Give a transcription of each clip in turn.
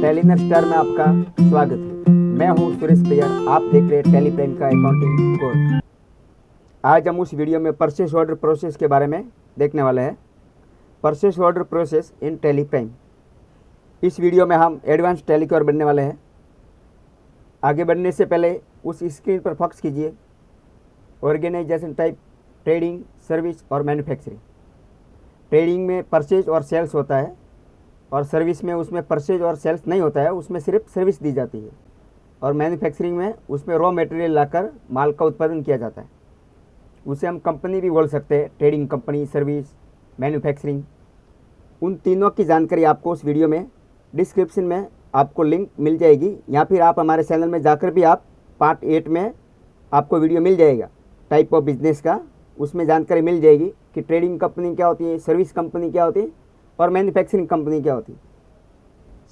टेलीनर star में आपका स्वागत है। मैं हूं सुरेश प्रिया, आप देख रहे हैं टेली प्राइम का अकाउंटिंग कोर्स। आज हम उस वीडियो में परचेस ऑर्डर प्रोसेस के बारे में देखने वाले हैं। परचेस ऑर्डर प्रोसेस इन टेली प्राइम। इस वीडियो में हम एडवांस टैली की ओर बढ़ने वाले हैं। आगे बढ़ने से पहले उस स्क्रीन पर फोकस कीजिए। ऑर्गेनाइजेशन टाइप, ट्रेडिंग, सर्विस और मैन्युफैक्चरिंग। ट्रेडिंग में परचेज और सेल्स होता है और सर्विस में उसमें परचेज और सेल्स नहीं होता है, उसमें सिर्फ सर्विस दी जाती है। और मैन्युफैक्चरिंग में उसमें रॉ मटेरियल लाकर माल का उत्पादन किया जाता है। उसे हम कंपनी भी बोल सकते हैं, ट्रेडिंग कंपनी, सर्विस, मैन्युफैक्चरिंग। उन तीनों की जानकारी आपको उस वीडियो में डिस्क्रिप्शन में आपको लिंक मिल जाएगी, या फिर आप हमारे चैनल में जाकर भी आप पार्ट 8 में आपको वीडियो मिल जाएगा टाइप ऑफ बिजनेस का। उसमें जानकारी मिल जाएगी कि ट्रेडिंग कंपनी क्या होती है, सर्विस कंपनी क्या होती है और मैन्युफैक्चरिंग कंपनी क्या होती है।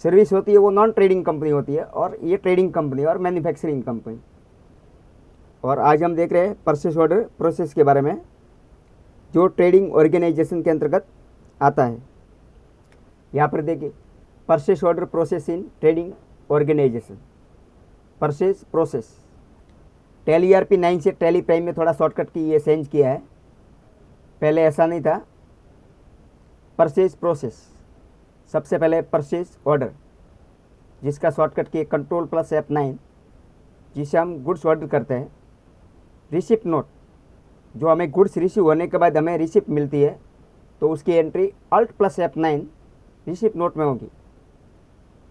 सर्विस होती है वो नॉन ट्रेडिंग कंपनी होती है, और ये ट्रेडिंग कंपनी और मैन्युफैक्चरिंग कंपनी। और आज हम देख रहे हैं परचेस ऑर्डर प्रोसेस के बारे में, जो ट्रेडिंग ऑर्गेनाइजेशन के अंतर्गत आता है। यहाँ पर देखिए, purchase order process in trading organisation. Purchase process Tally ERP 9 से टैली प्राइम में थोड़ा शॉर्टकट की ये चेंज किया है, पहले ऐसा नहीं था। परचेज प्रोसेस, सबसे पहले परचेज ऑर्डर, जिसका शॉर्टकट की Ctrl+F9, जिसे हम गुड्स ऑर्डर करते हैं। रिसिप्ट नोट, जो हमें गुड्स रिसीव होने के बाद हमें रिसिप्ट मिलती है, तो उसकी एंट्री Alt+F9 रिसिप्ट नोट में होगी।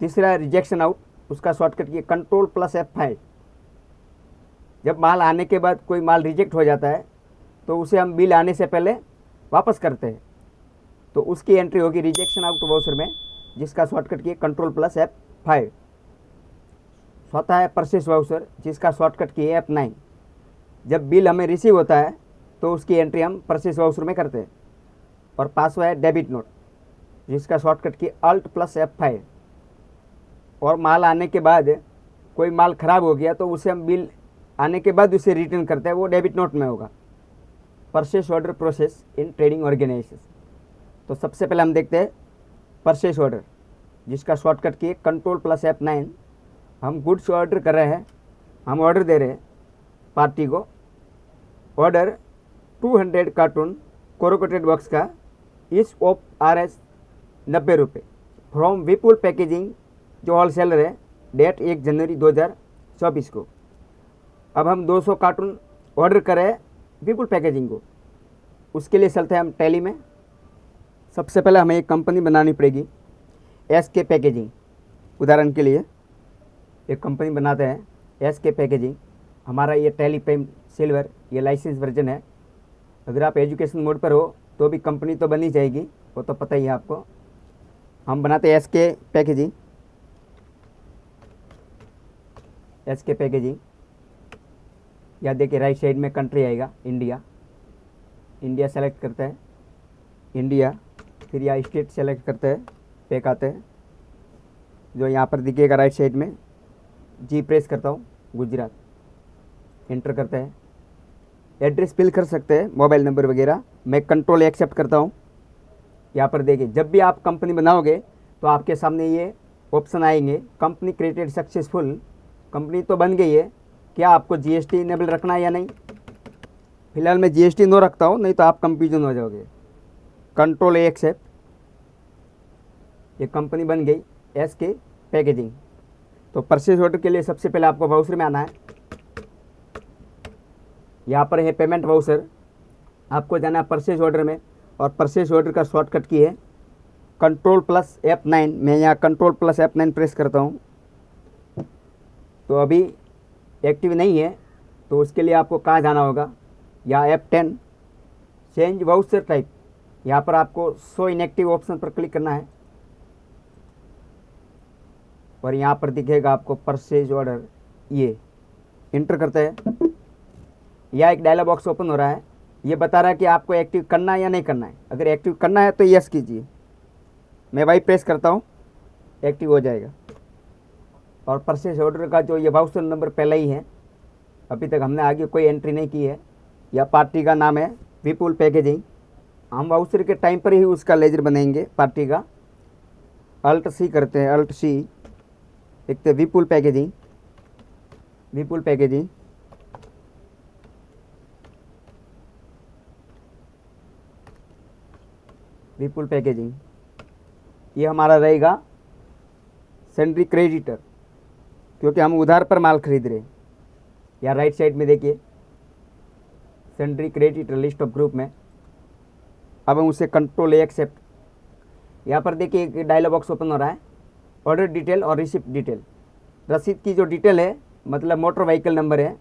तीसरा रिजेक्शन आउट, उसका शॉर्टकट की Ctrl+F5। जब माल आने के बाद कोई माल रिजेक्ट हो जाता है तो उसे हम बिल आने से पहले वापस करते हैं, तो उसकी एंट्री होगी रिजेक्शन आउट वाउचर में, जिसका शॉर्टकट की Ctrl+F5। चौथा है परचेस वाउचर, जिसका शॉर्टकट की F9। जब बिल हमें रिसीव होता है तो उसकी एंट्री हम परचेस वाउचर में करते हैं। और पांचवा है डेबिट नोट, जिसका शॉर्टकट की Alt+F5। और माल आने के बाद कोई माल ख़राब हो गया तो उसे हम बिल आने के बाद उसे रिटर्न करते हैं, वो डेबिट नोट में होगा। Purchase order process in trading organisation. तो सबसे पहले हम देखते हैं परचेस ऑर्डर, जिसका शॉर्टकट की Ctrl+F9। हम गुड्स ऑर्डर कर रहे हैं, हम ऑर्डर दे रहे हैं पार्टी को। ऑर्डर 200 कार्टून कोरोकेटेड बॉक्स का इस ऑफ RS 90 रुपये फ्रॉम विपुल पैकेजिंग, जो होलसेलर है, डेट 1 जनवरी 2024 को। अब हम 200 कार्टून ऑर्डर करें विपुल पैकेजिंग को, उसके लिए चलते हैं हम टैली में। सबसे पहले हमें एक कंपनी बनानी पड़ेगी, SK पैकेजिंग। उदाहरण के लिए एक कंपनी बनाते हैं SK पैकेजिंग। हमारा ये टैली प्राइम सिल्वर, ये लाइसेंस वर्जन है। अगर आप एजुकेशन मोड पर हो तो भी कंपनी तो बनी जाएगी, वो तो पता ही है आपको। हम बनाते हैं SK पैकेजिंग। SK पैकेजिंग, या देखिए राइट साइड में कंट्री आएगा इंडिया। इंडिया सेलेक्ट करते हैं, इंडिया। फिर यहाँ स्टेट सेलेक्ट करते हैं, पैक आते हैं, जो यहाँ पर दिखेगा राइट साइड में। जी प्रेस करता हूँ, गुजरात, एंटर करते हैं। एड्रेस फिल कर सकते हैं, मोबाइल नंबर वगैरह। मैं कंट्रोल एक्सेप्ट करता हूँ। यहाँ पर देखिए, जब भी आप कंपनी बनाओगे तो आपके सामने ये ऑप्शन आएंगे, कंपनी क्रिएटेड सक्सेसफुल। कंपनी तो बन गई है, क्या आपको GST इनेबल रखना है या नहीं। फिलहाल मैं GST नो रखता हूँ, नहीं तो आप कंफ्यूजन हो जाओगे। Ctrl एक्सेप्ट, ये कंपनी बन गई SK पैकेजिंग। तो परचेज ऑर्डर के लिए सबसे पहले आपको वाउचर में आना है। यहाँ पर है पेमेंट वाउचर, आपको जाना है परचेज ऑर्डर में। और परचेज ऑर्डर का शॉर्टकट की है Ctrl+F9। मैं यहाँ Ctrl+F9 प्रेस करता हूँ, तो अभी एक्टिव नहीं है, तो उसके लिए आपको कहाँ जाना होगा, या F10 चेंज वाउचर टाइप। यहाँ पर आपको शो इनएक्टिव ऑप्शन पर क्लिक करना है, और यहाँ पर दिखेगा आपको परचेज ऑर्डर, ये इंटर करते हैं। यह एक डायलॉग बॉक्स ओपन हो रहा है, ये बता रहा है कि आपको एक्टिव करना है या नहीं करना है। अगर एक्टिव करना है तो यस कीजिए। मैं वाई प्रेस करता हूँ, एक्टिव हो जाएगा। और परचेज ऑर्डर का जो ये वाउचर नंबर पहले ही है, अभी तक हमने आगे कोई एंट्री नहीं की है। या पार्टी का नाम है विपुल पैकेजिंग। हम वाउचर के टाइम पर ही उसका लेजर बनाएंगे पार्टी का। Alt+C करते हैं, Alt+C। लिखते विपुल पैकेजिंग, विपुल पैकेजिंग, विपुल पैकेजिंग, ये हमारा रहेगा सेंड्री क्रेडिटर, क्योंकि हम उधार पर माल खरीद रहे हैं। या राइट साइड में देखिए sundry creditor list of group में, अब हम उसे कंट्रोल एक्सेप्ट, यहाँ पर देखिए एक डायलॉग बॉक्स ओपन हो रहा है, ऑर्डर डिटेल और रिसिप्ट डिटेल। रसीद की जो डिटेल है मतलब मोटर व्हीकल नंबर है,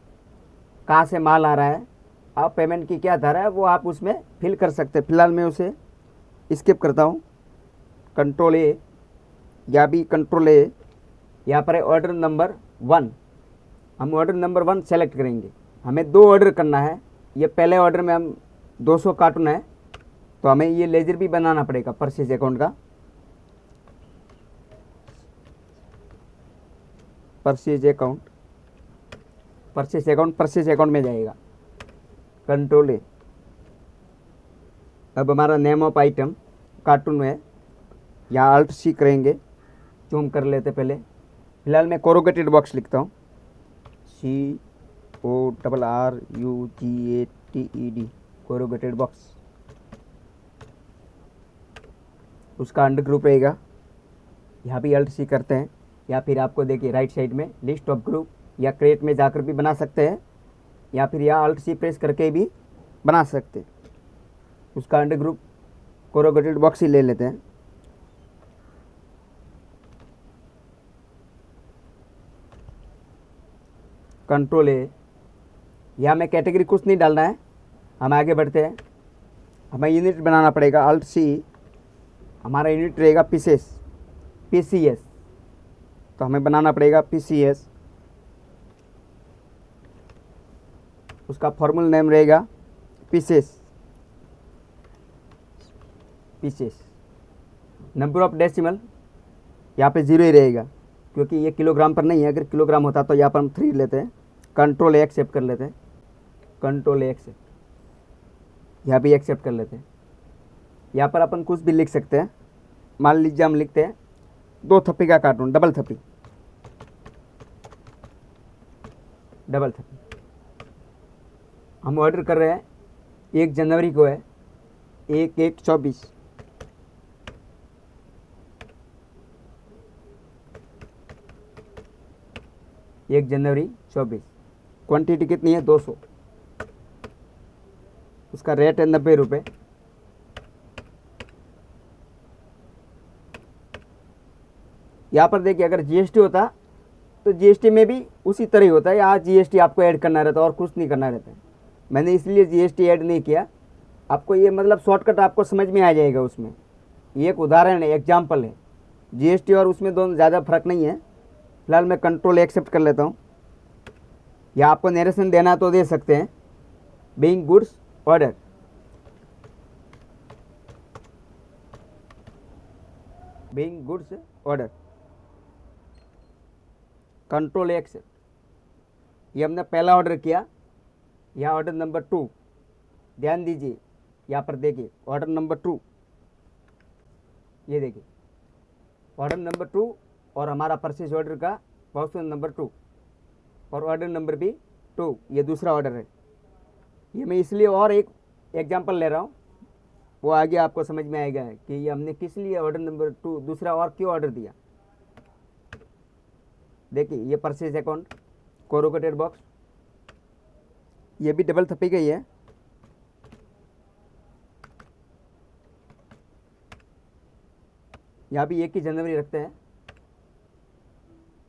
कहाँ से माल आ रहा है, आप पेमेंट की क्या धारा है वो आप उसमें फिल कर सकते हैं। फिलहाल मैं उसे स्किप करता हूँ, कंट्रोल ए या भी कंट्रोल ए। यहाँ पर है ऑर्डर नंबर 1, हम ऑर्डर नंबर 1 सेलेक्ट करेंगे। हमें 2 ऑर्डर करना है, ये पहले ऑर्डर में हम 200 कार्टून है तो हमें ये लेजर भी बनाना पड़ेगा परचेज अकाउंट का। Purchase account, purchase account, purchase account में जाएगा, कंट्रोल ए। अब हमारा नेम ऑफ आइटम कार्टून में यहाँ अल्ट सी करेंगे, जूम कर लेते पहले। फिलहाल मैं कोरुगेटेड बॉक्स लिखता हूँ, CORRUGATED, कोरुगेटेड बॉक्स। उसका अंडर ग्रुप रहेगा, यहाँ भी अल्ट सी करते हैं, या फिर आपको देखिए राइट साइड में लिस्ट ऑफ ग्रुप या क्रिएट में जाकर भी बना सकते हैं, या फिर यहाँ अल्ट सी प्रेस करके भी बना सकते हैं। उसका अंडर ग्रुप कोरुगेटेड बॉक्स ही ले लेते हैं। कंट्रोल ए, यहाँ में कैटेगरी कुछ नहीं डालना है, हम आगे बढ़ते हैं। हमें यूनिट बनाना पड़ेगा, अल्ट सी। हमारा यूनिट रहेगा पीसेस, PCS, तो हमें बनाना पड़ेगा PCS। उसका फॉर्मूला नेम रहेगा pieces, pieces. Number of decimal यहाँ पे 0 ही रहेगा, क्योंकि ये किलोग्राम पर नहीं है। अगर किलोग्राम होता तो यहाँ पर हम 3 लेते हैं। कंट्रोल ए एक्सेप्ट कर लेते हैं, कंट्रोल ए एक्सेप्ट, यहाँ भी एक्सेप्ट कर लेते हैं। यहाँ पर अपन कुछ भी लिख सकते हैं, मान लीजिए हम लिखते हैं 2 थप्पी का कार्टून, डबल थप्पी, डबल थप्पी। हम ऑर्डर कर रहे हैं 1 जनवरी को है, 1/1/24। एक जनवरी 24। क्वांटिटी कितनी है? 200। उसका रेट है 90 रुपये। यहाँ पर देखिए अगर GST होता तो GST में भी उसी तरह ही होता है। यहाँ GST आपको ऐड करना रहता है और कुछ नहीं करना रहता है। मैंने इसलिए GST ऐड नहीं किया। आपको ये मतलब शॉर्टकट आपको समझ में आ जाएगा। उसमें ये एक उदाहरण है, एग्जाम्पल है। GST और उसमें दोनों ज़्यादा फर्क नहीं है। फिलहाल मैं कंट्रोल एक्सेप्ट कर लेता हूँ। या आपको नरेशन देना तो दे सकते हैं। Being goods order, being goods order, control accept. ये हमने पहला ऑर्डर किया। यहाँ ऑर्डर नंबर 2, ध्यान दीजिए यहाँ पर देखिए ऑर्डर नंबर 2, ये देखिए ऑर्डर नंबर 2 और हमारा परचेज ऑर्डर का पार्सल नंबर 2 और ऑर्डर नंबर भी 2, ये दूसरा ऑर्डर है। ये मैं इसलिए और एक एग्जांपल ले रहा हूँ, वो आगे आपको समझ में आएगा कि ये हमने किस लिए ऑर्डर नंबर 2 दूसरा और क्यों ऑर्डर दिया। देखिए ये परचेज अकाउंट, कोरुगेटेड बॉक्स, ये भी डबल थप्पी गई है। यहाँ भी 1 ही जनवरी रखते हैं।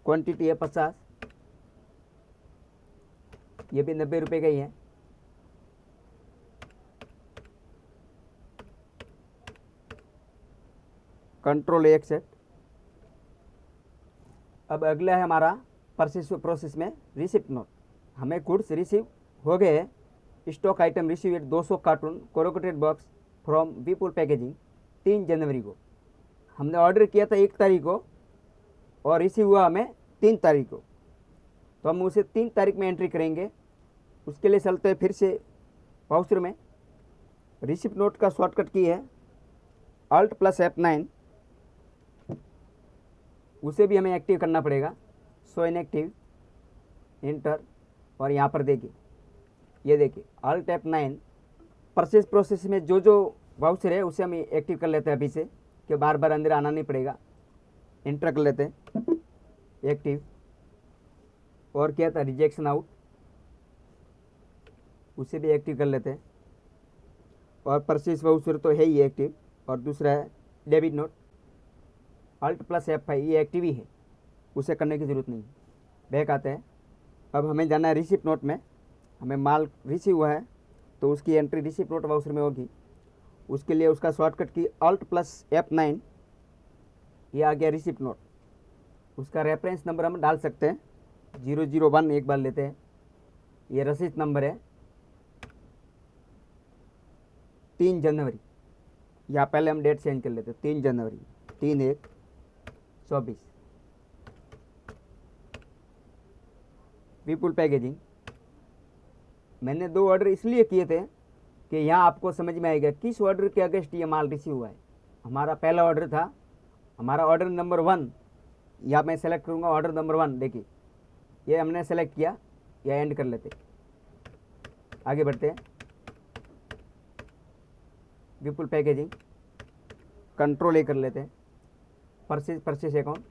क्वांटिटी है 50, ये भी 90 रुपये का ही है। Control accept. अब अगला है हमारा परचेज प्रोसेस में रिसिप्ट नोट। हमें गुड्स रिसीव हो गए हैं। Stock item receive 200 carton corrugated box from Vipul packaging 3 जनवरी को। हमने ऑर्डर किया था 1 तारीख को और रिसीव हुआ हमें 3 तारीख को, तो हम उसे 3 तारीख में एंट्री करेंगे। उसके लिए चलते हैं फिर से वाउचर में। रिसिप्ट नोट का शॉर्टकट की है Alt + F9, उसे भी हमें एक्टिव करना पड़ेगा। शो इनएक्टिव, इंटर, और यहाँ पर देखिए, ये देखिए ऑल टैप 9 परचेज प्रोसेस में जो जो वाउचर है उसे हम एक्टिव कर लेते हैं अभी से, कि बार बार अंदर आना नहीं पड़ेगा। इंटर कर लेते हैं, एक्टिव, और क्या था रिजेक्शन आउट, उसे भी एक्टिव कर लेते हैं। और परचेज वाउचर तो है ही एक्टिव, और दूसरा है debit note, alt plus F5, ये एक्टिव ही है, उसे करने की ज़रूरत नहीं। बैक आते हैं। अब हमें जाना है रिसिप्ट नोट में, हमें माल रिसीव हुआ है तो उसकी एंट्री रिसिप्ट नोट वाउचर में होगी। उसके लिए उसका शॉर्टकट की अल्ट प्लस F9, ये आ गया रिसिप्ट नोट। उसका रेफरेंस नंबर हम डाल सकते हैं 001, एक बार लेते हैं, ये रसीद नंबर है 3 जनवरी, या पहले हम डेट चेंज कर लेते हैं 3 जनवरी 3/1/24। विपुल पैकेजिंग, मैंने 2 ऑर्डर इसलिए किए थे कि यहाँ आपको समझ में आएगा किस ऑर्डर के अगेंस्ट ये माल रिसीव हुआ है। हमारा पहला ऑर्डर था, हमारा ऑर्डर नंबर 1, या मैं सेलेक्ट करूँगा ऑर्डर नंबर 1, देखिए ये हमने सेलेक्ट किया, या एंड कर लेते, आगे बढ़ते हैं। विपुल पैकेजिंग, कंट्रोल ए कर लेते हैं, परचेज अकाउंट।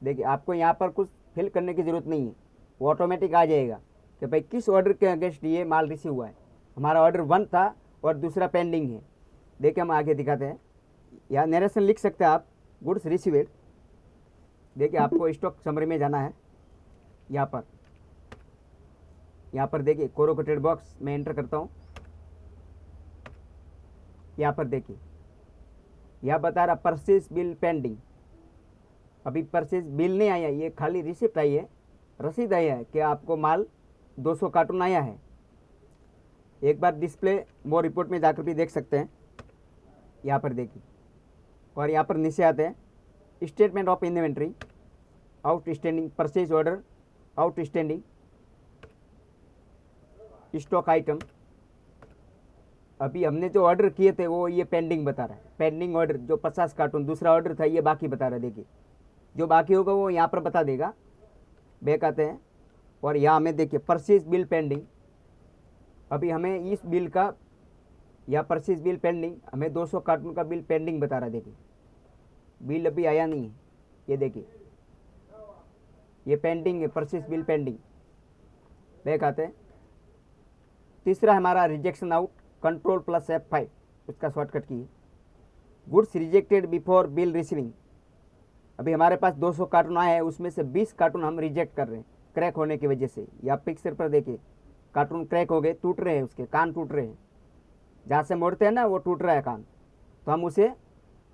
देखिए आपको यहाँ पर कुछ फिल करने की ज़रूरत नहीं है, वो ऑटोमेटिक आ जाएगा कि भाई किस ऑर्डर के अगेंस्ट ये माल रिसीव हुआ है। हमारा ऑर्डर 1 था और दूसरा पेंडिंग है। देखिए हम आगे दिखाते हैं, या नरेशन लिख सकते हैं आप, गुड्स रिसीवेड। देखिए आपको स्टॉक समरी में जाना है, यहाँ पर देखिए कोरोकेटेड बॉक्स में एंटर करता हूँ। यहाँ पर देखिए, यह बता रहा परचेज बिल पेंडिंग, अभी परचेज बिल नहीं आया, ये खाली रिसिप्ट आई है, रसीद आई है कि आपको माल 200 कार्टून आया है। एक बार डिस्प्ले मोर रिपोर्ट में जाकर भी देख सकते हैं, यहाँ पर देखिए। और यहाँ पर नीचे आते हैं, statement of inventory, outstanding purchase order, outstanding stock item. अभी हमने जो ऑर्डर किए थे वो ये पेंडिंग बता रहा है, पेंडिंग ऑर्डर जो 50 कार्टून दूसरा ऑर्डर था ये बाकी बता रहा है। देखिए जो बाकी होगा वो यहाँ पर बता देगा। बैक आते हैं, और यहाँ हमें देखिए परचेज बिल पेंडिंग, अभी हमें इस बिल का, या परचेज बिल पेंडिंग, हमें 200 कार्टून का बिल पेंडिंग बता रहा है। देखिए बिल अभी आया नहीं है, ये देखिए ये पेंडिंग है, परचेज बिल पेंडिंग। बैक आते हैं। तीसरा हमारा rejection out, control plus F5, उसका शॉर्टकट की, goods rejected before bill receiving. अभी हमारे पास 200 कार्टून आए हैं, उसमें से 20 कार्टून हम रिजेक्ट कर रहे हैं क्रैक होने की वजह से। या पिक्चर पर देखिए कार्टून क्रैक हो गए, टूट रहे हैं, उसके कान टूट रहे हैं, जहाँ से मोड़ते हैं ना वो टूट रहा है कान, तो हम उसे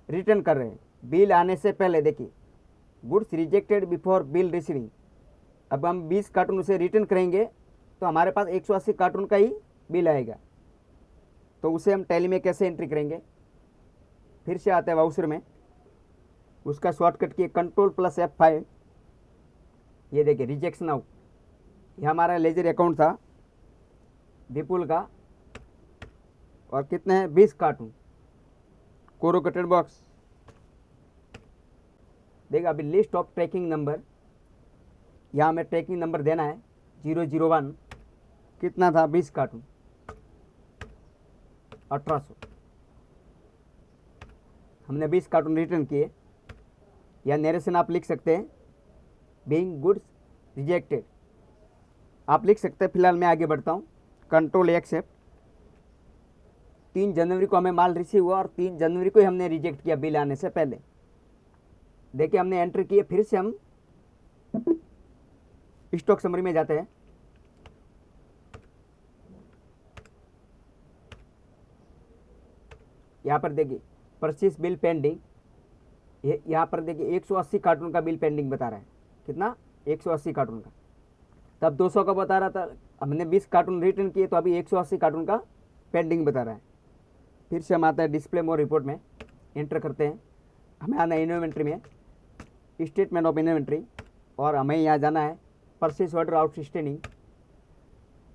रिटर्न कर रहे हैं बिल आने से पहले। देखिए goods rejected before bill receiving, अब हम 20 कार्टून उसे रिटर्न करेंगे तो हमारे पास 180 कार्टून का ही बिल आएगा। तो उसे हम टैली में कैसे एंट्री करेंगे, फिर से आते हैं वाउचर में, उसका शॉर्टकट की कंट्रोल प्लस F5। ये देखिए रिजेक्शन आउट, ये हमारा लेजर अकाउंट था विपुल का, और कितने हैं 20 कार्टून कोरोकेटेड बॉक्स। देखिए अभी लिस्ट ऑफ ट्रैकिंग नंबर, यहाँ हमें ट्रैकिंग नंबर देना है 001, कितना था 20 कार्टून 1800, हमने 20 कार्टून रिटर्न किए। या नरेशन आप लिख सकते हैं बीइंग गुड्स रिजेक्टेड, आप लिख सकते हैं। फिलहाल मैं आगे बढ़ता हूँ, कंट्रोल एक्सेप्ट। 3 जनवरी को हमें माल रिसीव हुआ और 3 जनवरी को ही हमने रिजेक्ट किया बिल आने से पहले। देखिए हमने एंटर किए, फिर से हम स्टॉक समरी में जाते हैं। यहाँ पर देखिए परचेज बिल पेंडिंग, यहाँ पर देखिए 180 कार्टून का बिल पेंडिंग बता रहा है, कितना 180 कार्टून का, तब 200 का बता रहा था, हमने 20 कार्टून रिटर्न किए तो अभी 180 कार्टून का पेंडिंग बता रहा है। फिर से हम आते हैं डिस्प्ले मोर रिपोर्ट में, एंटर करते हैं, हमें आना है इन्वेंट्री में, स्टेटमेंट ऑफ इन्वेंट्री, और हमें यहाँ जाना है purchase order outstanding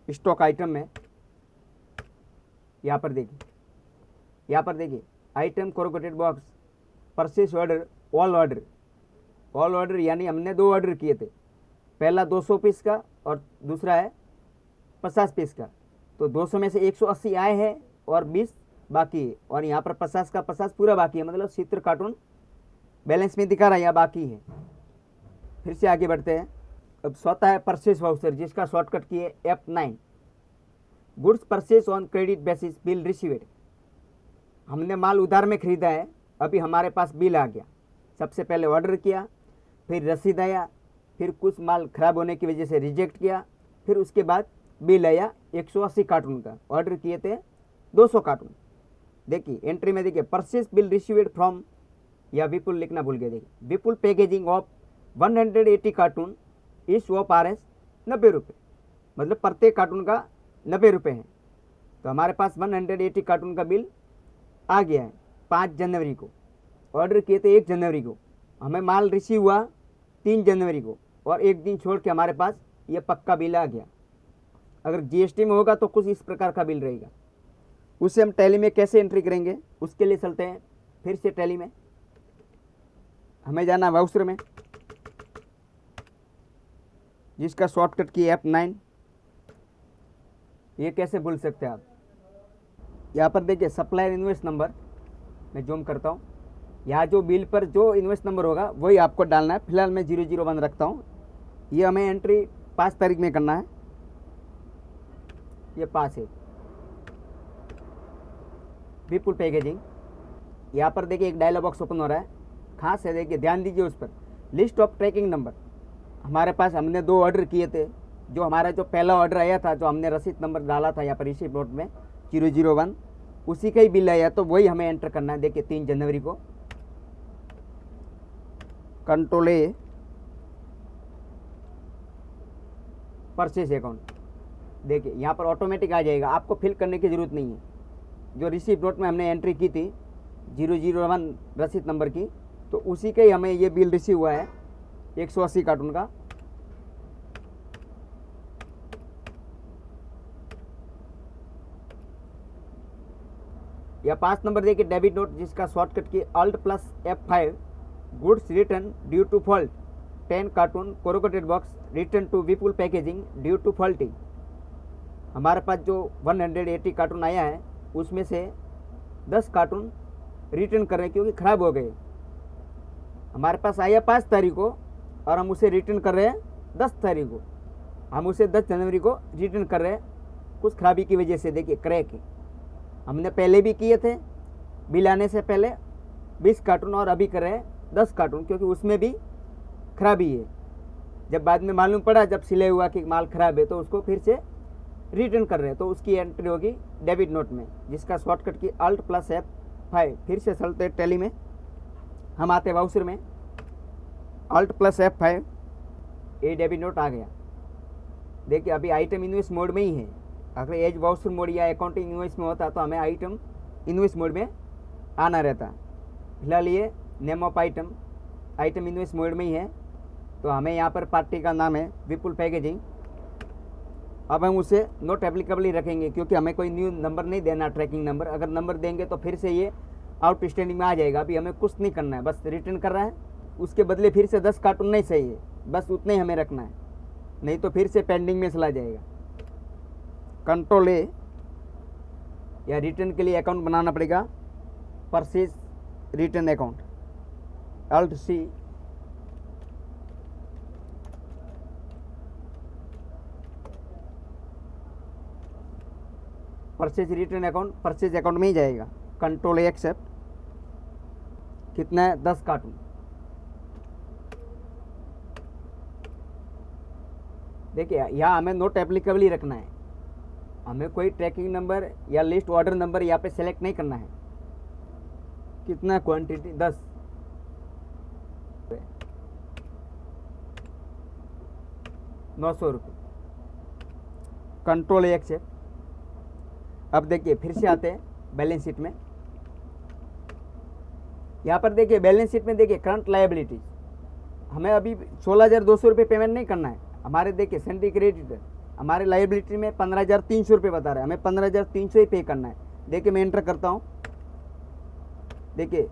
stock item में। यहाँ पर देखिए item corrugated box, purchase order, all order यानी हमने 2 ऑर्डर किए थे, पहला 200 पीस का और दूसरा है 50 पीस का। तो 200 में से 180 आए हैं और 20 बाकी है, और यहाँ पर 50 का 50 पूरा बाकी है, मतलब 70 कार्टून बैलेंस में दिखा रहा है या बाकी है। फिर से आगे बढ़ते हैं। अब चौथा है परचेज वाउचर, जिसका शॉर्टकट की है F9। Goods purchase on credit basis bill received. हमने माल उधार में खरीदा है, अभी हमारे पास बिल आ गया। सबसे पहले ऑर्डर किया, फिर रसीद आया, फिर कुछ माल खराब होने की वजह से रिजेक्ट किया, फिर उसके बाद बिल आया 180 कार्टून का। ऑर्डर किए थे 200 कार्टून। देखिए एंट्री में देखिए परचेज बिल रिसीव्ड फ्रॉम, या विपुल लिखना भूल गए। देखिए विपुल पैकेजिंग ऑफ 180 कार्टून इस ऑफ RS 90 रुपये, मतलब प्रत्येक कार्टून का 90 रुपये है। तो हमारे पास 180 कार्टून का बिल आ गया है 5 जनवरी को। ऑर्डर किए थे 1 जनवरी को, हमें माल रिसीव हुआ 3 जनवरी को, और एक दिन छोड़ के हमारे पास ये पक्का बिल आ गया। अगर GST में होगा तो कुछ इस प्रकार का बिल रहेगा। उसे हम टैली में कैसे एंट्री करेंगे, उसके लिए चलते हैं फिर से टैली में। हमें जाना वाउचर में, जिसका शॉर्टकट की F9। ये कैसे भूल सकते हैं आप। यहाँ पर देखिए सप्लायर इनवॉइस नंबर, मैं जूम करता हूँ। यहाँ जो बिल पर जो इनवॉइस नंबर होगा वही आपको डालना है। फिलहाल मैं 001 रखता हूँ। ये हमें एंट्री 5 तारीख में करना है। ये 5 है। विपुल पैकेजिंग, यहाँ पर देखिए एक डायलॉग बॉक्स ओपन हो रहा है। खास है, देखिए ध्यान दीजिए उस पर। लिस्ट ऑफ ट्रैकिंग नंबर, हमारे पास हमने 2 ऑर्डर किए थे। जो हमारा जो पहला ऑर्डर आया था, जो हमने रसीद नंबर डाला था यहाँ पर रिसीप्ट नोट में 001, उसी का ही बिल आया, तो वही हमें एंटर करना है। देखिए 3 जनवरी को कंट्रोल A परचेज अकाउंट। देखिए यहाँ पर ऑटोमेटिक आ जाएगा, आपको फिल करने की ज़रूरत नहीं है। जो रिसीप्ट नोट में हमने एंट्री की थी 001 रसीद नंबर की, तो उसी का ही हमें ये बिल रिसीव हुआ है 180 कार्टून का। या 5 नंबर देखिए डेबिट नोट, जिसका शॉर्टकट की Alt+F5। Goods return due to fault 10 carton corrugated box return to Vipul packaging due to faulty. हमारे पास जो 180 कार्टून आया है उसमें से 10 कार्टून रिटर्न कर रहे हैं क्योंकि ख़राब हो गए। हमारे पास आया 5 तारीख को और हम उसे रिटर्न कर रहे हैं 10 तारीख को। हम उसे 10 जनवरी को रिटर्न कर रहे हैं कुछ खराबी की वजह से। देखिए क्रैक है, हमने पहले भी किए थे बिल आने से पहले 20 कार्टून, और अभी कर रहे हैं 10 कार्टून क्योंकि उसमें भी खराबी है। जब बाद में मालूम पड़ा, जब सिले हुआ कि माल ख़राब है, तो उसको फिर से रिटर्न कर रहे हैं, तो उसकी एंट्री होगी डेबिट नोट में, जिसका शॉर्टकट की Alt+F5। फिर से चलते हैं टैली में, हम आते हैं वाउचर में। Alt+F5, ये डेबिट नोट आ गया। देखिए अभी आइटम इनवॉइस मोड में ही है। अगर एज वाउचर मोड या अकाउंटिंग इनवॉइस में होता तो हमें आइटम इनवॉइस मोड में आना रहता। फिलहाल ये name of item invoice mode में ही है, तो हमें यहाँ पर पार्टी का नाम है विपुल पैकेजिंग। अब हम उसे नोट एप्लीकेबल ही रखेंगे क्योंकि हमें कोई न्यू नंबर नहीं देना, ट्रैकिंग नंबर। अगर नंबर देंगे तो फिर से ये आउटस्टैंडिंग में आ जाएगा। अभी हमें कुछ नहीं करना है, बस रिटर्न कर रहा है। उसके बदले फिर से 10 कार्टून नहीं सही है, बस उतने ही हमें रखना है, नहीं तो फिर से पेंडिंग में चला जाएगा। कंट्रोल A, या रिटर्न के लिए अकाउंट बनाना पड़ेगा, purchase return account. Alt+C, purchase return account purchase account में ही जाएगा। Control A accept. कितना है? 10 कार्टून। देखिए यहाँ हमें नोट एप्लीकेबल ही रखना है, हमें कोई ट्रैकिंग नंबर या लिस्ट ऑर्डर नंबर यहाँ पे सेलेक्ट नहीं करना है। कितना क्वांटिटी? 10। ₹900। Control A accept. अब देखिए फिर से आते हैं बैलेंस शीट में। यहाँ पर देखिए बैलेंस शीट में देखिए करंट लायबिलिटीज, हमें अभी 16,200 रुपये पेमेंट नहीं करना है। हमारे देखिए सेंट्री क्रेडिट हमारे लायबिलिटी में 15,300 रुपये बता रहे हैं, हमें 15,300 ही पे करना है। देखिए मैं एंटर करता हूँ। देखिए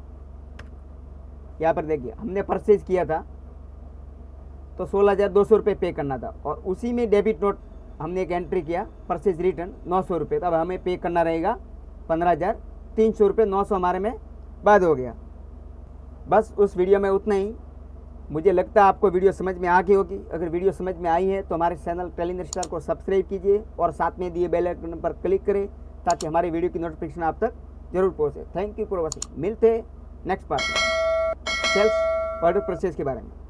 यहाँ पर देखिए हमने परचेज किया था तो 16,200 रुपये पे करना था, और उसी में डेबिट नोट हमने एक एंट्री किया, परचेज रिटर्न 900 रुपये, तब हमें पे करना रहेगा 15,300 रुपये। 900 हमारे में बाद हो गया। बस उस वीडियो में उतना ही। मुझे लगता है आपको वीडियो समझ में आ गई होगी। अगर वीडियो समझ में आई है तो हमारे चैनल टेली इन्वेस्टर को सब्सक्राइब कीजिए और साथ में दिए बेल आइकन पर क्लिक करें ताकि हमारी वीडियो की नोटिफिकेशन आप तक जरूर पहुँचे। Thank you for watching. मिलते हैं नेक्स्ट पार्ट में सेल्स ऑर्डर प्रोसेस के बारे में।